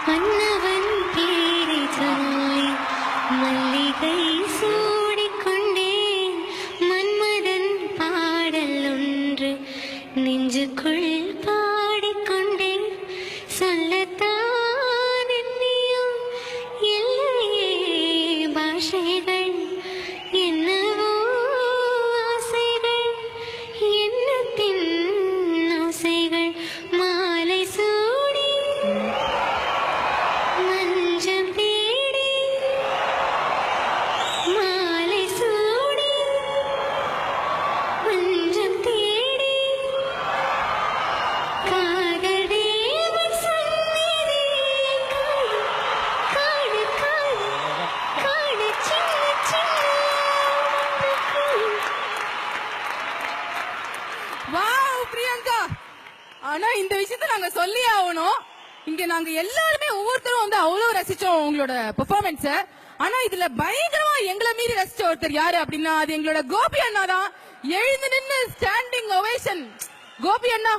மன்னவன் பேரை சொல்லி மல்லிகை சூடிக்கொண்டேன். மன்மதன் பாடல் ஒன்று நெஞ்சுக்குள் பாடிக்கொண்டேன். சொல்லத்தான் எண்ணியும் இல்லையே பாஷைகள், என்னவோ ஆசைகள், எண்ணத்தின் ஆசைகள். மாலை சூடி மஞ்சள் தேடி, மாலை சூடி மஞ்சள் தேடி, காதல் தேவன் சந்நிதி காடு காடு காடு சின்ன சின்ன. வாவ் பிரியங்கா, ஆனா இந்த விஷயத்த நாங்க சொல்லி ஆகணும். இங்க நாங்க எல்லாருமே ஒவ்வொருத்தரும் வந்து அவ்வளவு ரசிச்சோம் உங்களோட பெர்ஃபார்மன்ஸ. ஆனா இதுல பயங்கரமா எங்களை மீறி ரசிச்ச ஒருத்தர் யாரு அப்படின்னா அது எங்களோட கோபி அண்ணா தான். எழுந்து நின்னு ஸ்டாண்டிங் ஓவேஷன். கோபி அண்ணா